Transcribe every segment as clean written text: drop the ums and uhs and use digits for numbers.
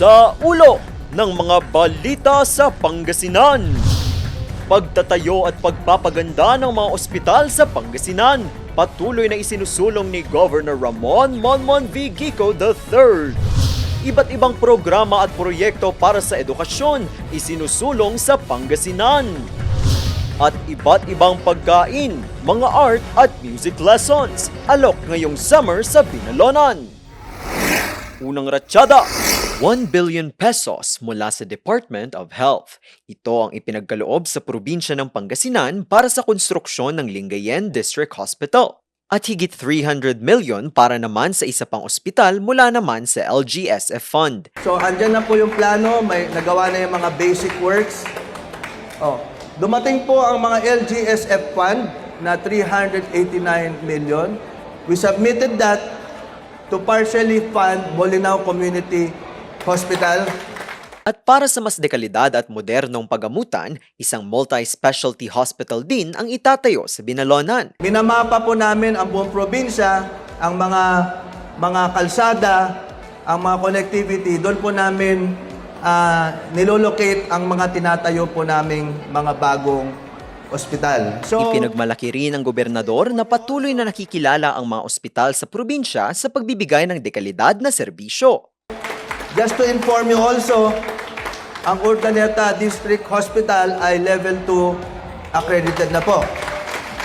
Sa ulo ng mga balita sa Pangasinan. Pagtatayo at pagpapaganda ng mga ospital sa Pangasinan. Patuloy na isinusulong ni Governor Ramon Monmon V. Gico III. Iba't ibang programa at proyekto para sa edukasyon isinusulong sa Pangasinan. At iba't ibang pagkain, mga art at music lessons, alok ngayong summer sa Binalonan. Unang ratsyada, 1 billion pesos mula sa Department of Health. Ito ang ipinagkaloob sa probinsya ng Pangasinan para sa konstruksyon ng Lingayen District Hospital. At higit 300 million para naman sa isa pang ospital mula naman sa LGSF Fund. So, andyan na po yung plano, may nagawa na yung mga basic works. Dumating po ang mga LGSF Fund na 389 million. We submitted that to partially fund Bolinao Community Hospital. At para sa mas dekalidad at modernong pagamutan, isang multi-specialty hospital din ang itatayo sa Binalonan. Minamapa po namin ang buong probinsya, ang mga kalsada, ang mga connectivity. Doon po namin nilolocate ang mga tinatayo po naming mga bagong ospital. So, Ipinagmalaki rin ng gobernador na patuloy na nakikilala ang mga ospital sa probinsya sa pagbibigay ng dekalidad na serbisyo. just to inform you also, ang Urdaneta District Hospital ay Level 2 accredited na po.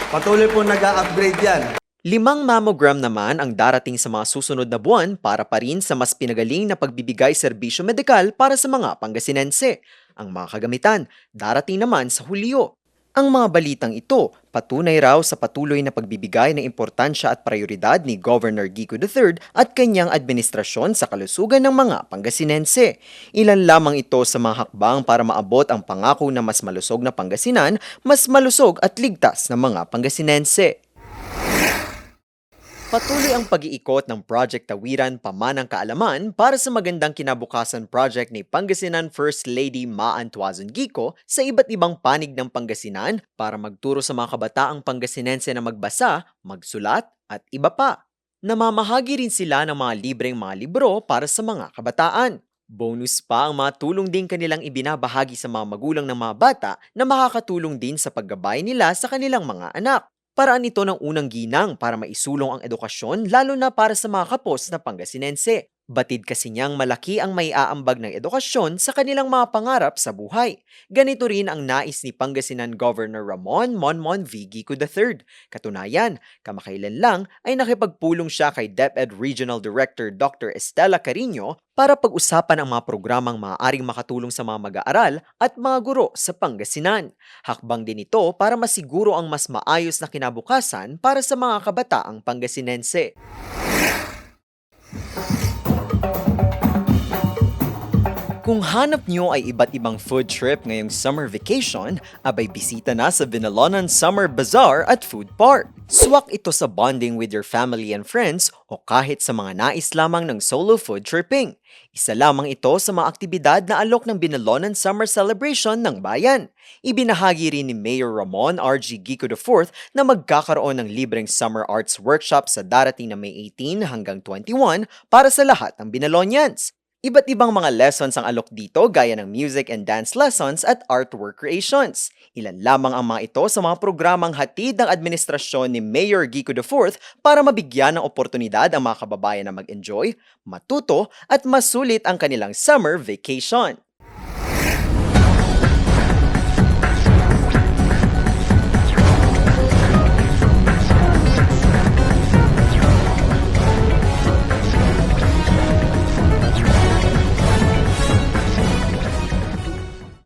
Patuloy po nag-upgrade yan. 5 mammogram naman ang darating sa mga susunod na buwan para pa rin sa mas pinagaling na pagbibigay serbisyo medikal para sa mga Pangasinense. Ang mga kagamitan, darating naman sa Hulyo. Ang mga balitang ito, patunay raw sa patuloy na pagbibigay ng importansya at prioridad ni Governor Gico III at kanyang administrasyon sa kalusugan ng mga Pangasinense. Ilan lamang ito sa mga hakbang para maabot ang pangako na mas malusog na Pangasinan, mas malusog at ligtas na mga Pangasinense. Patuloy ang pag-iikot ng Project Tawiran Pamanang Kaalaman para sa magandang kinabukasan project ni Pangasinan First Lady Maan Tuazon Gico sa iba't ibang panig ng Pangasinan para magturo sa mga kabataang Pangasinense na magbasa, magsulat at iba pa. Namamahagi rin sila ng mga libreng mga libro para sa mga kabataan. Bonus pa ang mga tulong din kanilang ibinabahagi sa mga magulang ng mga bata na makakatulong din sa paggabay nila sa kanilang mga anak. Paraan ito ng unang ginang para maisulong ang edukasyon lalo na para sa mga kapos na Pangasinense. Batid kasi niyang malaki ang maiaambag ng edukasyon sa kanilang mga pangarap sa buhay. Ganito rin ang nais ni Pangasinan Governor Ramon Monmon V. Gico III. Katunayan, kamakailan lang ay nakipagpulong siya kay DepEd Regional Director Dr. Estela Carino para pag-usapan ang mga programang maaaring makatulong sa mga mag-aaral at mga guro sa Pangasinan. Hakbang din ito para masiguro ang mas maayos na kinabukasan para sa mga kabataang Pangasinense. Kung hanap nyo ay iba't ibang food trip ngayong summer vacation, abay bisita na sa Binalonan Summer Bazaar at Food Park. Swak ito sa bonding with your family and friends o kahit sa mga nais lamang ng solo food tripping. Isa lamang ito sa mga aktibidad na alok ng Binalonan Summer Celebration ng bayan. Ibinahagi rin ni Mayor Ramon R.G. Gico IV na magkakaroon ng libreng summer arts workshop sa darating na May 18 hanggang 21 para sa lahat ng Binalonians. Iba't ibang mga lessons ang alok dito gaya ng music and dance lessons at artwork creations. Ilan lamang ang mga ito sa mga programang hatid ng administrasyon ni Mayor Gico IV para mabigyan ng oportunidad ang mga kababayan na mag-enjoy, matuto at masulit ang kanilang summer vacation.